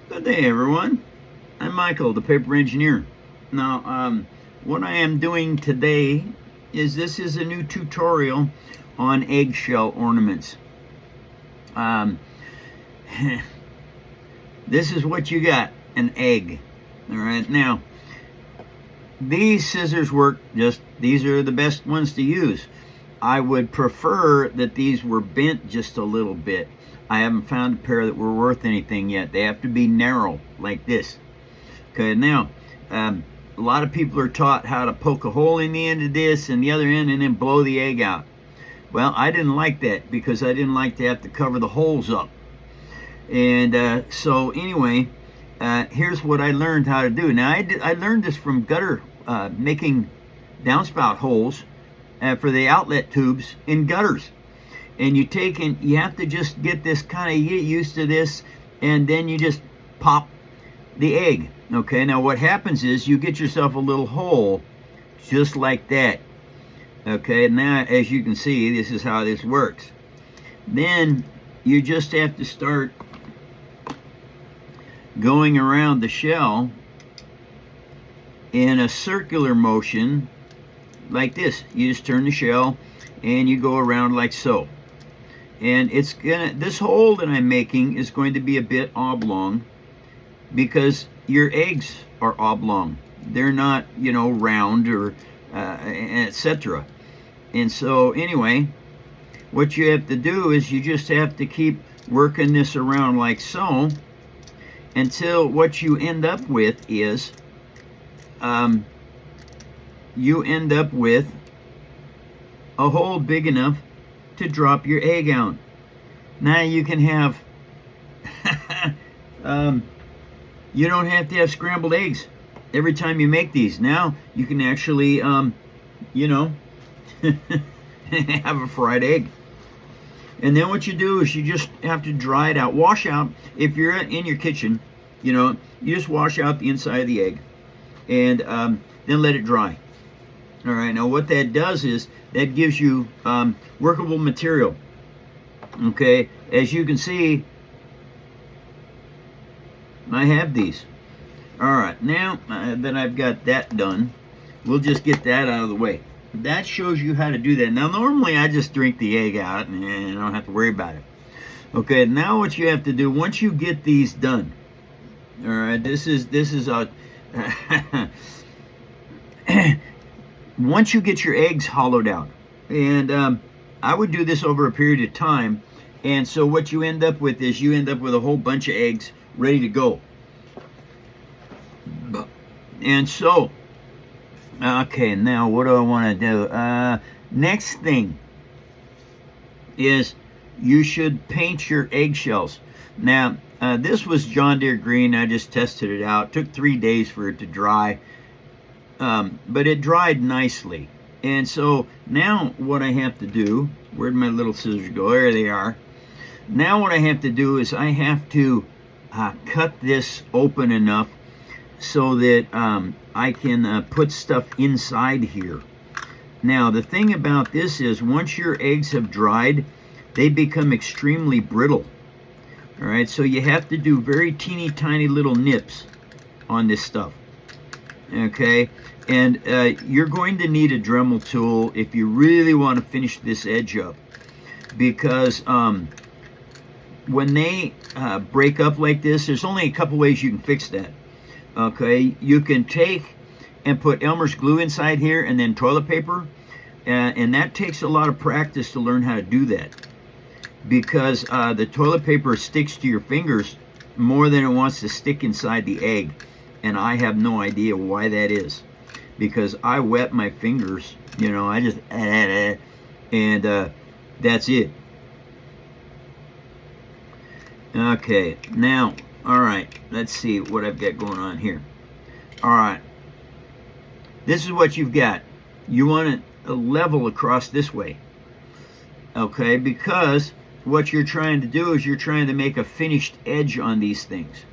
Good day, everyone. I'm Michael, the paper engineer. Now, what I am doing today is this is a new tutorial on eggshell ornaments. Um, this is what you got, an egg. All right, now, these scissors work these are the best ones to use. I would prefer that these were bent just a little bit. I haven't found a pair that were worth anything yet. They have to be narrow like this. Okay, now a lot of people are taught how to poke a hole in the end of this and the other end and then blow the egg out. Well, I didn't like that because I didn't like to have to cover the holes up. And so anyway, here's what I learned how to do. Now I learned this from gutter, making downspout holes for the outlet tubes in gutters. And you have to just get this kind of get used to this, and then you just pop the egg. Okay, now what happens is you get yourself a little hole just like that. Okay, now as you can see, this is how this works. Then you just have to start going around the shell in a circular motion like this. You just turn the shell and you go around like so. And this hole that I'm making is going to be a bit oblong because your eggs are oblong. They're not, round or etc. And so anyway, what you have to do is you just have to keep working this around like so until what you end up with is you end up with a hole big enough to drop your egg out. Now you can have you don't have to have scrambled eggs every time you make these. Now you can actually have a fried egg. And then what you do is you just have to dry it out. Wash out, if you're in your kitchen, you just wash out the inside of the egg and then let it dry. All right, now what that does is that gives you workable material. Okay, as you can see, I have these. All right, now that I've got that done, we'll just get that out of the way. That shows you how to do that. Now, normally I just drink the egg out and I don't have to worry about it. Okay, now what you have to do once you get these done. All right, this is a once you get your eggs hollowed out, and I would do this over a period of time, and so what you end up with is you end up with a whole bunch of eggs ready to go. And so, okay, now what do I want to do? Next thing is you should paint your eggshells. Now, this was John Deere green. I just tested it out. It took 3 days for it to dry. But it dried nicely. And so now what I have to do, where'd my little scissors go? There they are. Now what I have to do is I have to cut this open enough so that I can put stuff inside here. Now the thing about this is once your eggs have dried, they become extremely brittle. All right, so you have to do very teeny tiny little nips on this stuff. Okay, and you're going to need a Dremel tool if you really want to finish this edge up, because when they break up like this, there's only a couple ways you can fix that. Okay, you can take and put Elmer's glue inside here and then toilet paper, and that takes a lot of practice to learn how to do that, because the toilet paper sticks to your fingers more than it wants to stick inside the egg. And I have no idea why that is, because I wet my fingers, I just and that's it. Okay, now, all right, let's see what I've got going on here. All right, this is what you've got. You want it level across this way, okay, because what you're trying to do is you're trying to make a finished edge on these things.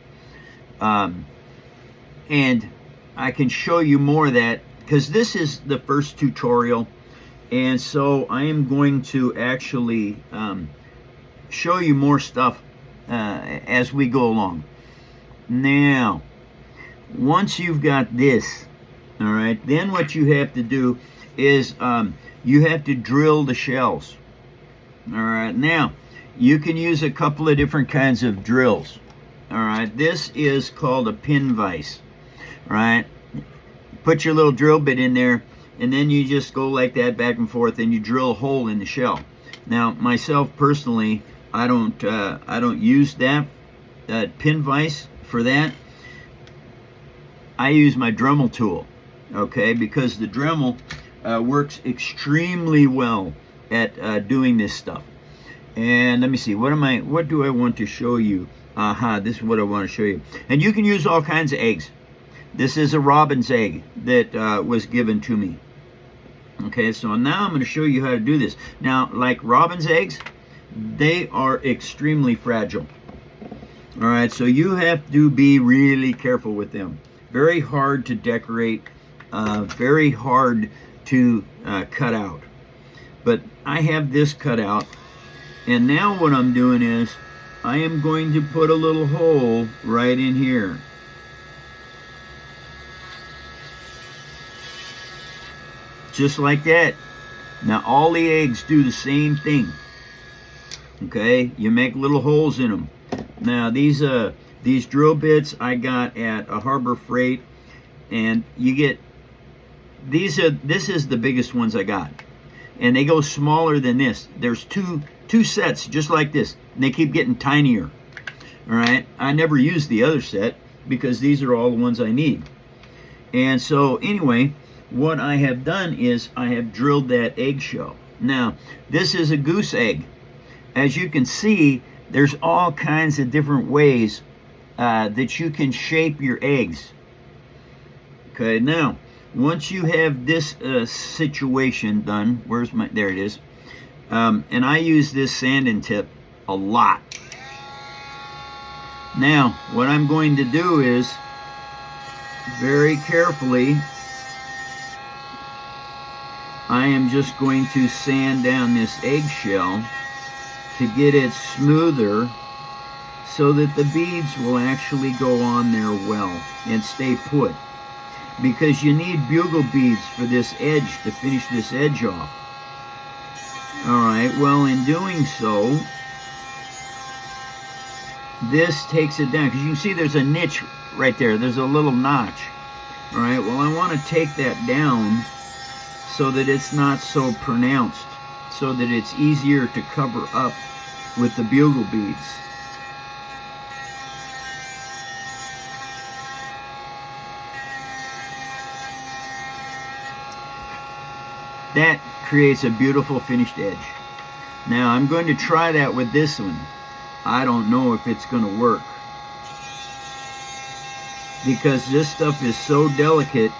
And I can show you more of that because this is the first tutorial, and so I am going to actually show you more stuff as we go along. Now, once you've got this, all right, then what you have to do is you have to drill the shells. All right, now you can use a couple of different kinds of drills. All right, this is called a pin vise. All right, put your little drill bit in there, and then you just go like that back and forth, and you drill a hole in the shell. Now, myself personally, I don't use that pin vise for that. I use my Dremel tool, okay, because the Dremel works extremely well at doing this stuff. And let me see, what do I want to show you? This is what I want to show you. And you can use all kinds of eggs. This is a robin's egg that was given to me. Okay, so now I'm going to show you how to do this. Now, like robin's eggs, they are extremely fragile. All right, so you have to be really careful with them. Very hard to decorate, very hard to cut out. But I have this cut out, and now what I'm doing is I am going to put a little hole right in here. Just like that. Now all the eggs do the same thing. Okay, you make little holes in them. Now these drill bits I got at a Harbor Freight, and you get this is the biggest ones I got, and they go smaller than this. There's two sets just like this, and they keep getting tinier. All right, I never use the other set because these are all the ones I need. And so anyway, what I have done is I have drilled that eggshell. Now this is a goose egg. As you can see, there's all kinds of different ways that you can shape your eggs. Okay, now once you have this situation done, there it is, and I use this sanding tip a lot. Now what I'm going to do is very carefully, I am just going to sand down this eggshell to get it smoother so that the beads will actually go on there well and stay put. Because you need bugle beads for this edge to finish this edge off. Alright, well in doing so, this takes it down. Because you can see there's a niche right there. There's a little notch. Alright, well I want to take that down so that it's not so pronounced, so that it's easier to cover up with the bugle beads. That creates a beautiful finished edge. Now I'm going to try that with this one. I don't know if it's going to work, because this stuff is so delicate,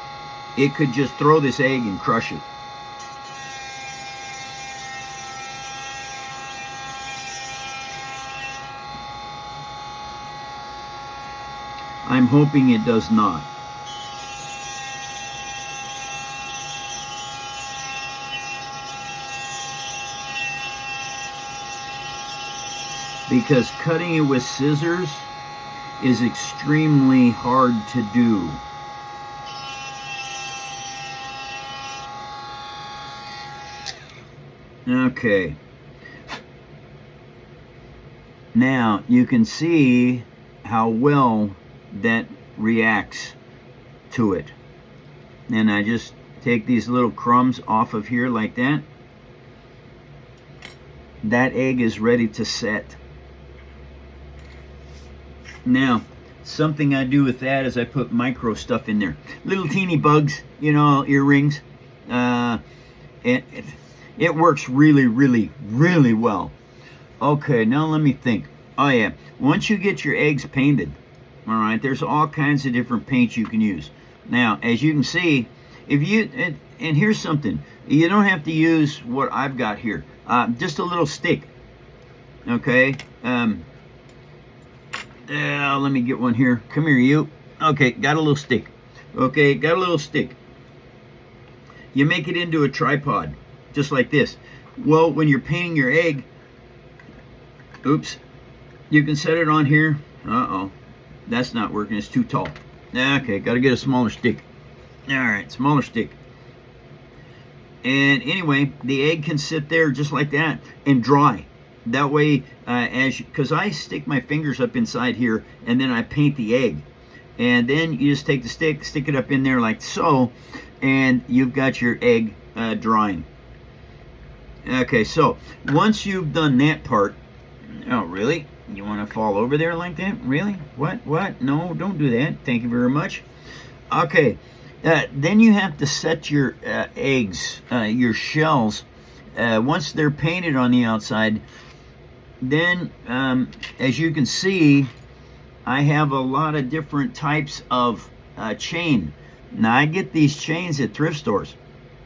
it could just throw this egg and crush it. I'm hoping it does not. Because cutting it with scissors is extremely hard to do. Okay. Now you can see how well that reacts to it. And I just take these little crumbs off of here like that. That egg is ready to set. Now, something I do with that is I put micro stuff in there. Little teeny bugs, you know, earrings. It works really, really, really well. Okay, now let me think. Oh yeah, once you get your eggs painted, all right, there's all kinds of different paints you can use. Now, as you can see, if you, and here's something, you don't have to use what I've got here. Just a little stick. Okay, let me get one here. Come here, you. Okay, got a little stick. Okay, got a little stick. You make it into a tripod, just like this. Well, when you're painting your egg, oops, you can set it on here. Uh-oh. That's not working. It's too tall. Okay, got to get a smaller stick. All right, smaller stick. And anyway, the egg can sit there just like that and dry. That way, because I stick my fingers up inside here and then I paint the egg. And then you just take the stick it up in there like so, and you've got your egg drying. Okay, so once you've done that part, oh really? You want to fall over there like that? Really? What? No, don't do that. Thank you very much. Okay, then you have to set your eggs, your shells, once they're painted on the outside. Then, as you can see, I have a lot of different types of chain. Now, I get these chains at thrift stores,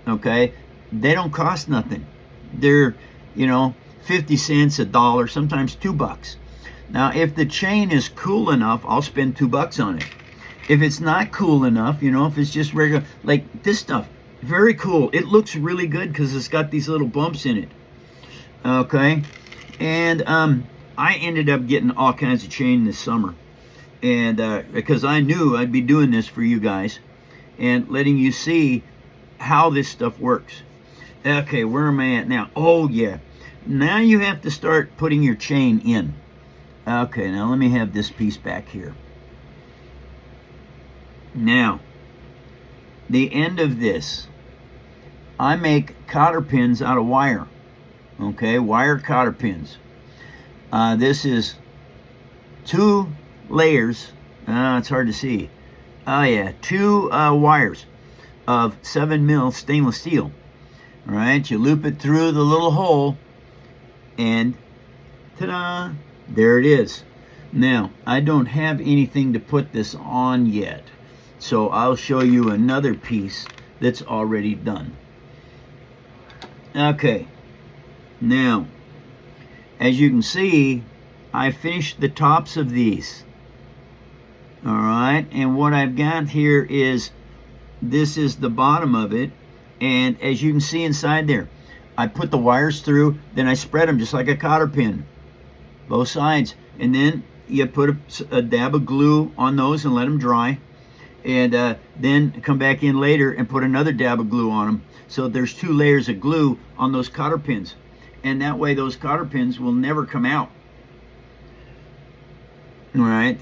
okay? They don't cost nothing. They're, 50 cents, $1, sometimes $2. Now, if the chain is cool enough, I'll spend $2 on it. If it's not cool enough, if it's just regular, like this stuff, very cool. It looks really good because it's got these little bumps in it, okay? And I ended up getting all kinds of chain this summer, and because I knew I'd be doing this for you guys and letting you see how this stuff works. Okay, where am I at now? Oh yeah, now you have to start putting your chain in. Okay, now let me have this piece back here. Now, the end of this, I make cotter pins out of wire. Okay, wire cotter pins. This is 2 layers. It's hard to see. Oh yeah, 2 wires of 7mm stainless steel. All right, you loop it through the little hole, and ta-da! There it is. Now, I don't have anything to put this on yet, so I'll show you another piece that's already done. Okay. Now, as you can see, I finished the tops of these. All right, and what I've got here is, this is the bottom of it, and as you can see inside there, I put the wires through, then I spread them just like a cotter pin, both sides, and then you put a dab of glue on those and let them dry, and then come back in later and put another dab of glue on them. So there's 2 layers of glue on those cotter pins. And that way those cotter pins will never come out. All right.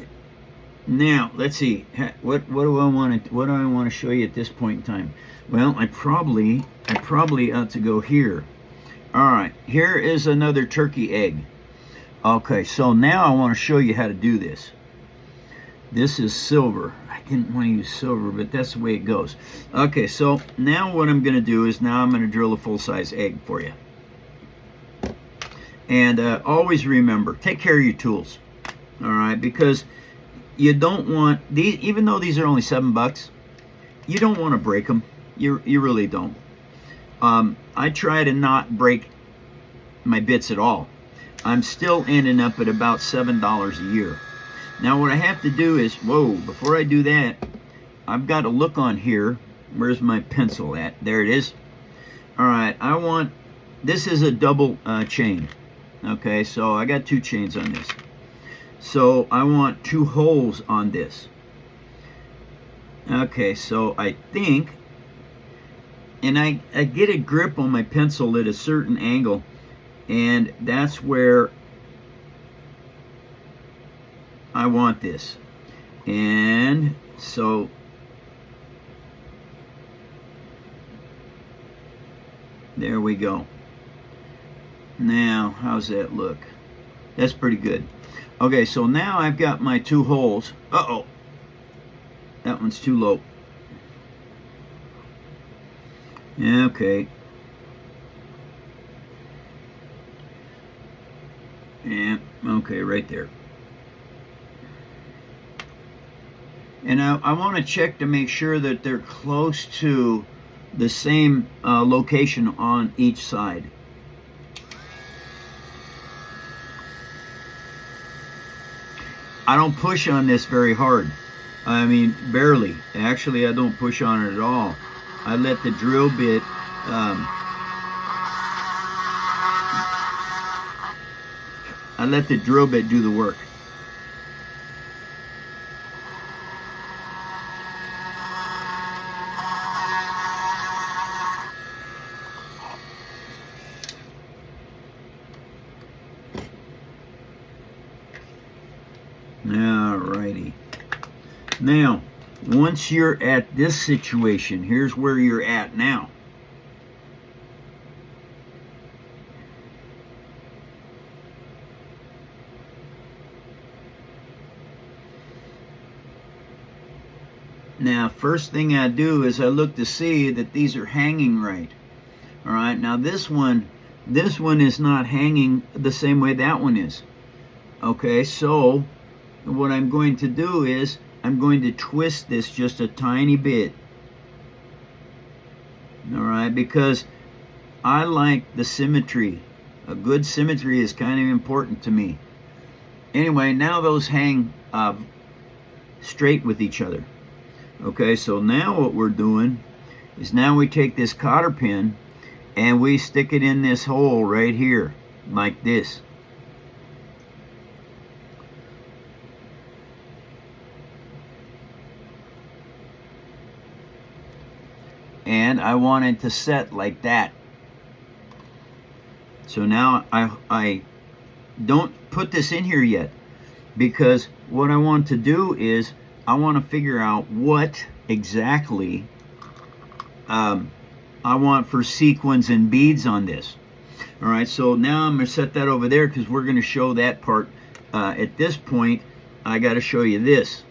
Now let's see. What do I want to show you at this point in time? Well, I probably ought to go here. All right. Here is another turkey egg. Okay. So now I want to show you how to do this. This is silver. I didn't want to use silver, but that's the way it goes. Okay. So now what I'm going to do is I'm going to drill a full-size egg for you. And always remember, take care of your tools, all right? Because you don't want these, even though these are only $7, you don't want to break them. You really don't. I try to not break my bits at all. I'm still ending up at about $7 a year. Now what I have to do is, before I do that, I've got to look on here. Where's my pencil at? There it is. All right, this is a double chain. Okay, so I got 2 chains on this. So I want 2 holes on this. Okay, so I think, and I get a grip on my pencil at a certain angle, and that's where I want this. And so there we go. Now, how's that look? That's pretty good. Okay, so now I've got my 2 holes. Uh-oh. That one's too low. Okay. Yeah, okay, right there. And I want to check to make sure that they're close to the same location on each side. I don't push on this very hard. I mean, barely. Actually, I don't push on it at all. I let the drill bit do the work. Alrighty. Now, once you're at this situation, here's where you're at now. Now, first thing I do is I look to see that these are hanging right. All right, now this one is not hanging the same way that one is. Okay, so what I'm going to do is I'm going to twist this just a tiny bit. All right, because I like the symmetry. A good symmetry is kind of important to me. Anyway, now those hang straight with each other. Okay, so now what we're doing is now we take this cotter pin and we stick it in this hole right here, like this. And I want it to set like that. So now I don't put this in here yet, because what I want to do is I want to figure out what exactly I want for sequins and beads on this. All right, so now I'm going to set that over there because we're going to show that part. At this point, I got to show you this.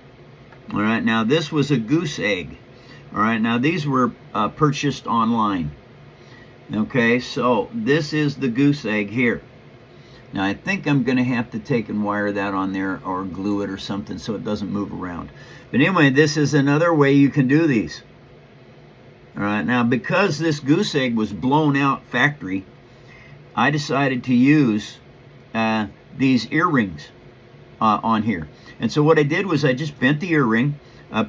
All right, now this was a goose egg. All right, now these were purchased online. Okay, so this is the goose egg here. Now I think I'm going to have to take and wire that on there or glue it or something so it doesn't move around. But anyway, this is another way you can do these. All right, now because this goose egg was blown out factory, I decided to use these earrings on here. And so what I did was I just bent the earring,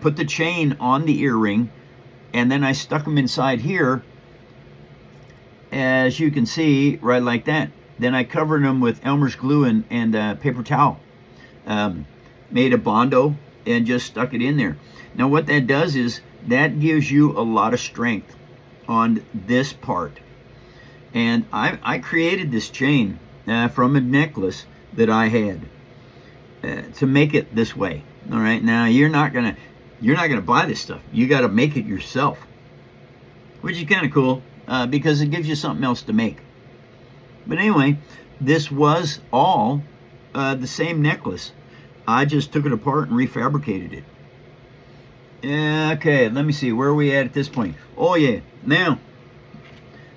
put the chain on the earring, and then I stuck them inside here, as you can see, right like that. Then I covered them with Elmer's glue and paper towel. Made a bondo and just stuck it in there. Now what that does is that gives you a lot of strength on this part. And I created this chain from a necklace that I had to make it this way. All right, now you're not gonna buy this stuff. You got to make it yourself, which is kind of cool because it gives you something else to make. But anyway, this was all the same necklace. I just took it apart and refabricated it. Okay, let me see. Where are we at this point? Oh, yeah. Now,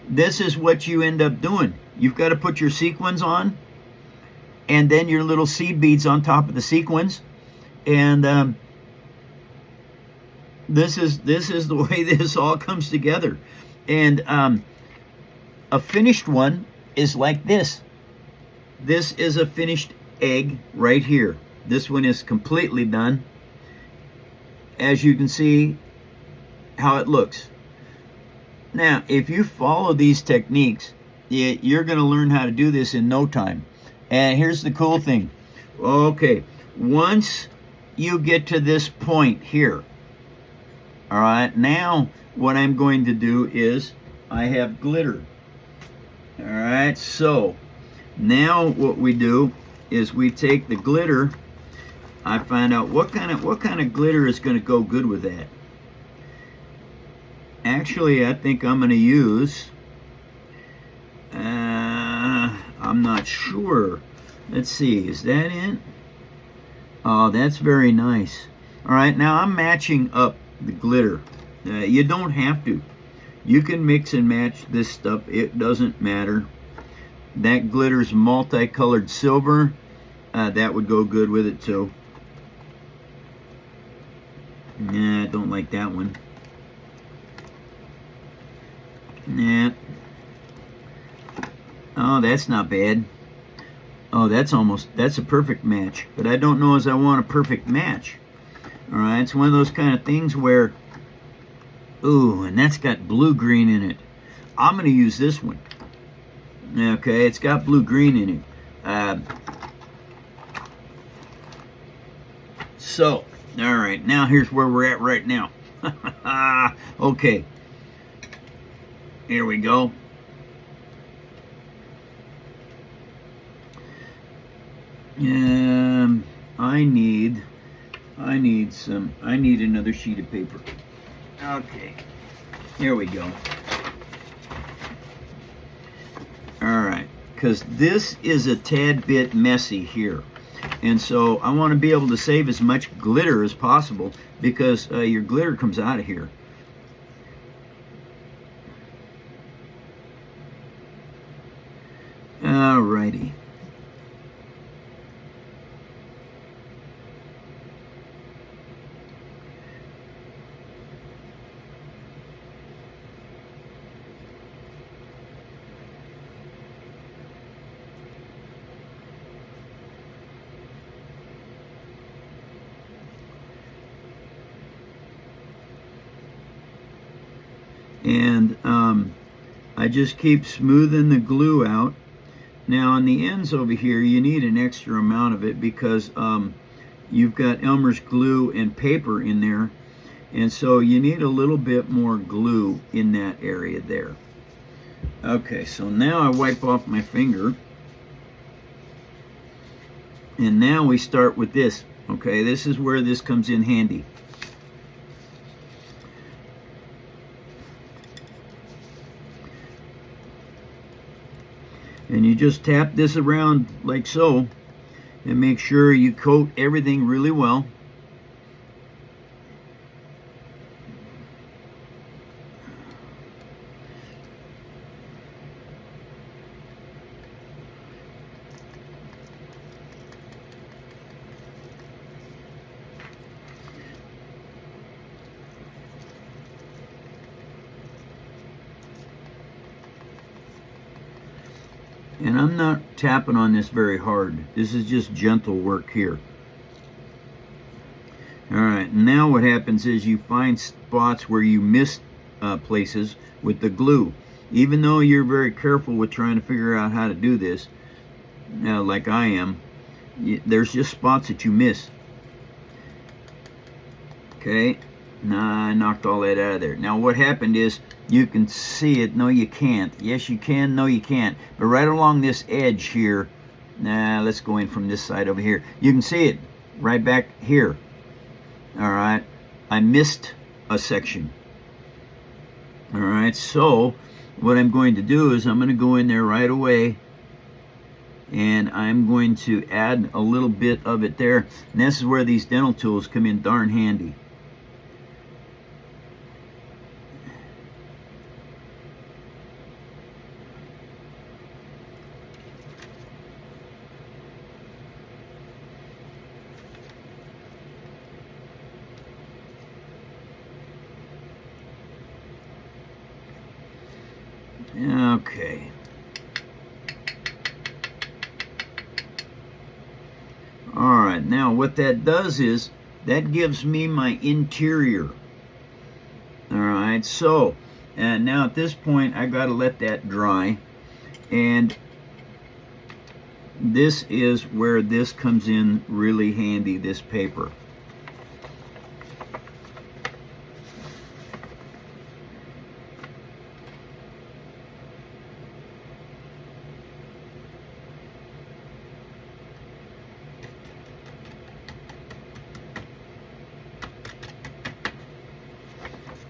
this is what you end up doing. You've got to put your sequins on, and then your little seed beads on top of the sequins. And this is the way this all comes together. And a finished one is like this. This is a finished egg right here. This one is completely done. As you can see how it looks. Now, if you follow these techniques, you're going to learn how to do this in no time. And here's the cool thing. Okay, once you get to this point here, all right, now what I'm going to do is I have glitter. All right, so now what we do is we take the glitter. I find out what kind of glitter is going to go good with that. Actually, I think I'm going to use, I'm not sure. Let's see, is that it? Oh, that's very nice. All right, now I'm matching up the glitter. You don't have to. You can mix and match this stuff. It doesn't matter. That glitter's multicolored silver. That would go good with it too. Nah, I don't like that one. Nah. Oh, that's not bad. Oh, that's a perfect match. But I don't know as I want a perfect match. All right, it's one of those kind of things where, ooh, and that's got blue-green in it. I'm going to use this one. Okay, it's got blue-green in it. So, all right, now here's where we're at right now. Okay, here we go. I need I need another sheet of paper. Okay, here we go. All right, because this is a tad bit messy here. And so I want to be able to save as much glitter as possible, because your glitter comes out of here. All righty. And I just keep smoothing the glue out. Now on the ends over here, you need an extra amount of it, because you've got Elmer's glue and paper in there, and so you need a little bit more glue in that area there. Okay, so now I wipe off my finger, and now we start with this. Okay, this is where this comes in handy. And you just tap this around like so, and make sure you coat everything really well. And I'm not tapping on this very hard. This is just gentle work here. All right, now what happens is you find spots where you miss places with the glue. Even though you're very careful with trying to figure out how to do this, like I am, there's just spots that you miss. Okay, nah, I knocked all that out of there. Now what happened is, you can see it. No, you can't. Yes, you can. No, you can't. But right along this edge here, let's go in from this side over here. You can see it right back here. All right, I missed a section. All right, so what I'm going to do is I'm going to go in there right away, and I'm going to add a little bit of it there. And this is where these dental tools come in darn handy. Okay. All right, now what that does is that gives me my interior. All right, so and now at this point I got to let that dry, and this is where this comes in really handy, this paper.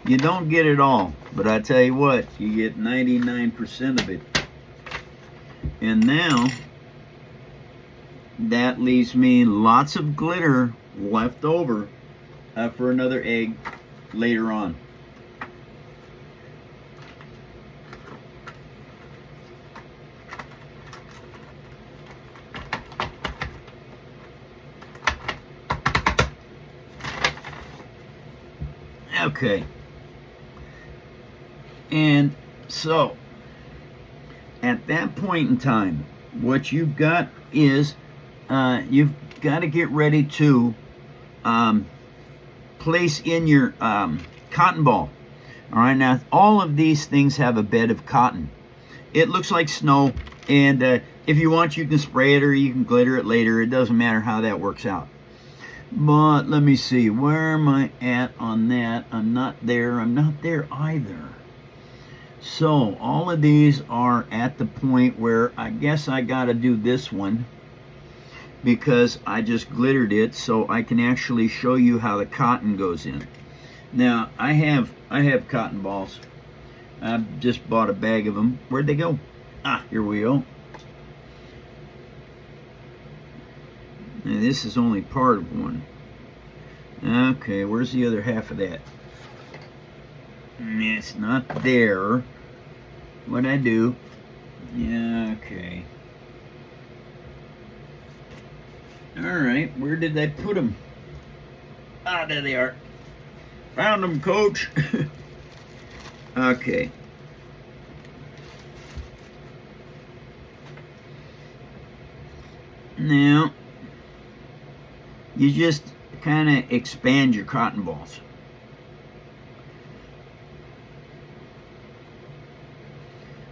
You don't get it all, but I tell you what, you get 99% of it. And now, that leaves me lots of glitter left over for another egg later on. Okay. And so, at that point in time, what you've got is you've got to get ready to place in your cotton ball. All right, now all of these things have a bed of cotton. It looks like snow, and if you want, you can spray it or you can glitter it later. It doesn't matter how that works out. But let me see, where am I at on that? I'm not there. I'm not there either. So all of these are at the point where I guess I got to do this one. because I just glittered it so I can actually show you how the cotton goes in. Now I have cotton balls. I just bought a bag of them. Where'd they go? Ah, here we go. And this is only part of one. Okay, where's the other half of that? It's not there. What'd I do? Yeah, okay. Alright, where did I put them? Ah, there they are. Found them, coach. Okay. Now, you just kind of expand your cotton balls.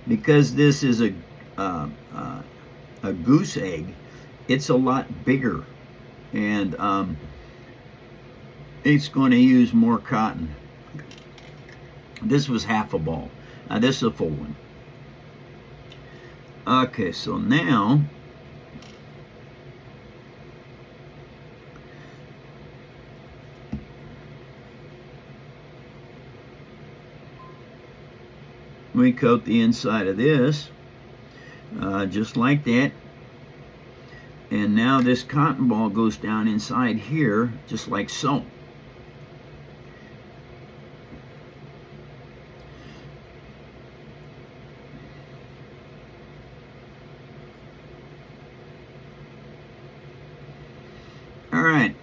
Because this is a goose egg, it's a lot bigger, and it's going to use more cotton. This was half a ball. Now this is a full one. Okay, so now we coat the inside of this just like that, and now this cotton ball goes down inside here just like so. All right,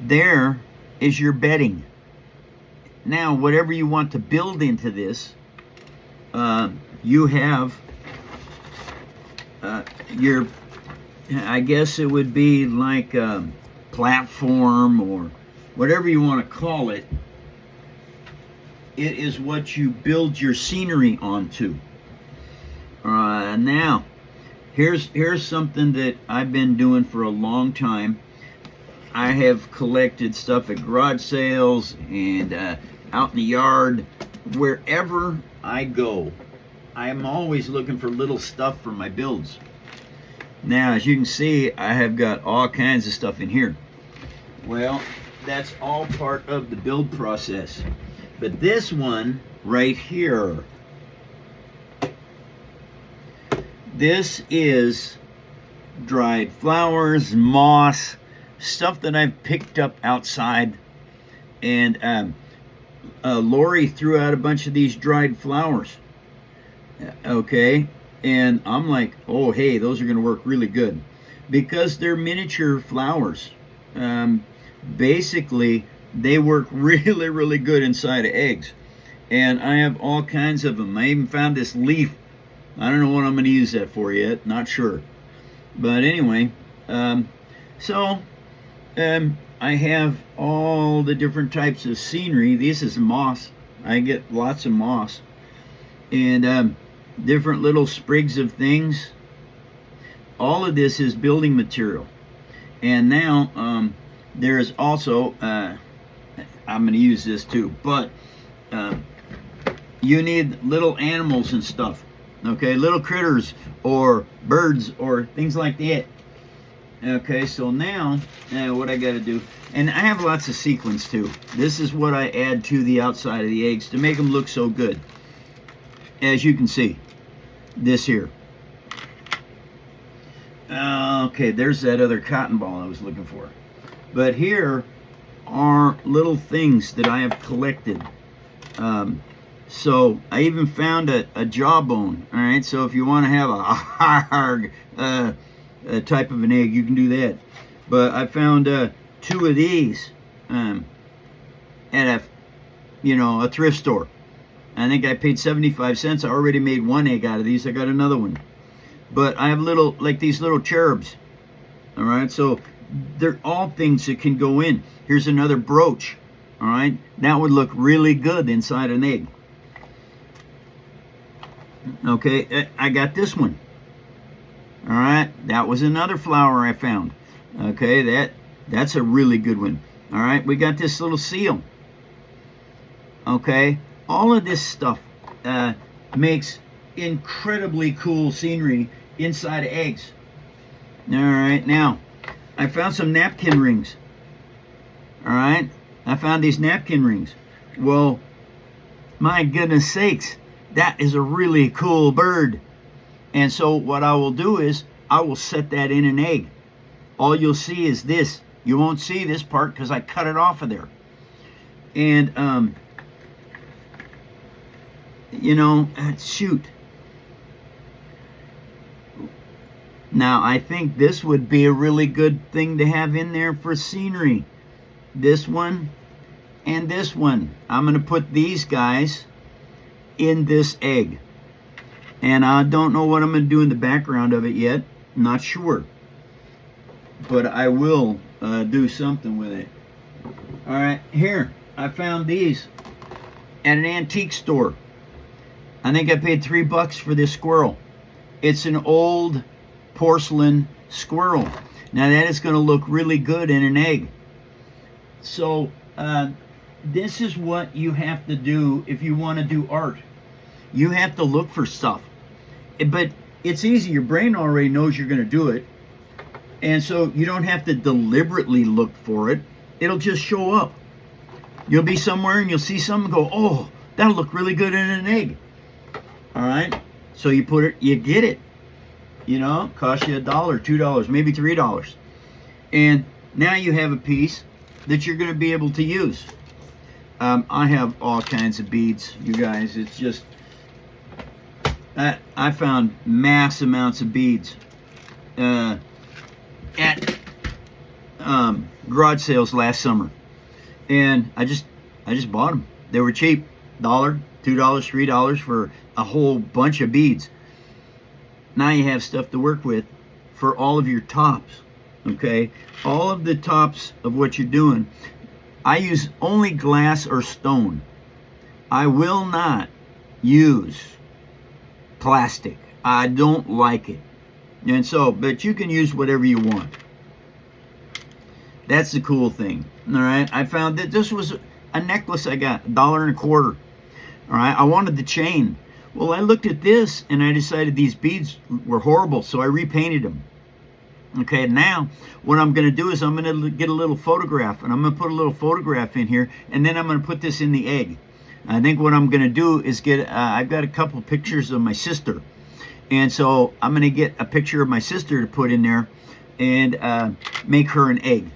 there is your bedding. Now whatever you want to build into this, you have your, I guess it would be like a platform or whatever you want to call it. It is what you build your scenery onto. Now, here's something that I've been doing for a long time. I have collected stuff at garage sales and out in the yard. Wherever I go, I am always looking for little stuff for my builds. Now, as you can see, I have got all kinds of stuff in here. Well, that's all part of the build process. But this one right here, this is dried flowers, moss, stuff that I've picked up outside. And Lori threw out a bunch of these dried flowers. Okay, and I'm like, oh hey, those are going to work really good because they're miniature flowers. Basically, they work really, really good inside of eggs. And I have all kinds of them. I even found this leaf. I don't know what I'm going to use that for yet. Not sure. But anyway, I have all the different types of scenery. This is moss. I get lots of moss. And different little sprigs of things. All of this is building material. And now there's also, I'm going to use this too, but you need little animals and stuff. Okay, little critters or birds or things like that. Okay, so now what I got to do, and I have lots of sequins too. This is what I add to the outside of the eggs to make them look so good. As you can see, this here. Okay, there's that other cotton ball I was looking for. But here are little things that I have collected. So I even found a jawbone. All right, so if you want to have a hard type of an egg, you can do that. But I found 2 of these at a thrift store. I think I paid 75 cents. I already made 1 egg out of these. I got another one. But I have these little cherubs. All right, so they're all things that can go in. Here's another brooch. All right, that would look really good inside an egg. Okay, I got this one. All right, that was another flower I found. Okay, that's a really good one. All right, we got this little seal. Okay, all of this stuff makes incredibly cool scenery inside of eggs. All right, now I found some napkin rings. All right, I found these napkin rings. Well, my goodness sakes, that is a really cool bird. And so what I will do is I will set that in an egg. All you'll see is this. You won't see this part because I cut it off of there. And shoot. Now I think this would be a really good thing to have in there for scenery. This one and this one. I'm going to put these guys in this egg. And I don't know what I'm going to do in the background of it yet. Not sure. But I will do something with it. All right, here. I found these at an antique store. I think I paid $3 for this squirrel. It's an old porcelain squirrel. Now that is going to look really good in an egg. So this is what you have to do if you want to do art. You have to look for stuff. But it's easy. Your brain already knows you're going to do it. And so you don't have to deliberately look for it. It'll just show up. You'll be somewhere and you'll see something and go, oh, that'll look really good in an egg. All right? So you put it, you get it. Cost you $1, $2, maybe $3. And now you have a piece that you're going to be able to use. I have all kinds of beads, you guys. It's just, I found mass amounts of beads at garage sales last summer. And I just bought them. They were cheap. $1, $2, $3 for a whole bunch of beads. Now you have stuff to work with for all of your tops. Okay? All of the tops of what you're doing. I use only glass or stone. I will not use plastic. I don't like it. And so, but you can use whatever you want. That's the cool thing. All right. I found that this was a necklace I got, $1.25. All right. I wanted the chain. Well, I looked at this and I decided these beads were horrible, so I repainted them. Okay. Now, what I'm going to do is I'm going to get a little photograph, and I'm going to put a little photograph in here, and then I'm going to put this in the egg. I think what I'm going to do is I've got a couple pictures of my sister. And so I'm going to get a picture of my sister to put in there and make her an egg.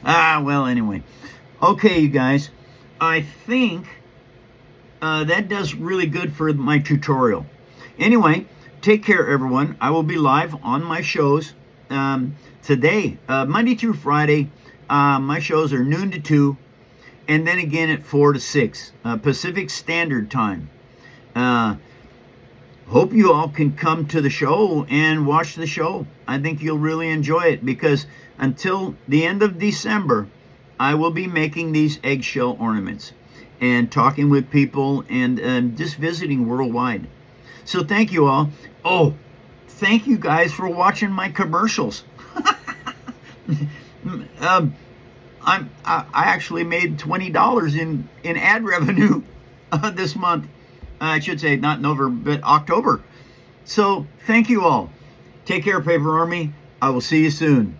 Well, anyway. Okay, you guys. I think that does really good for my tutorial. Anyway, take care, everyone. I will be live on my shows today, Monday through Friday. My shows are noon to 2, and then again at 4 to 6 Pacific Standard Time. Hope you all can come to the show and watch the show. I think you'll really enjoy it, because until the end of December, I will be making these eggshell ornaments and talking with people and just visiting worldwide. So thank you all. Oh, thank you guys for watching my commercials. I actually made $20 in ad revenue this month. I should say not November, but October. So thank you all. Take care, Paper Army. I will see you soon.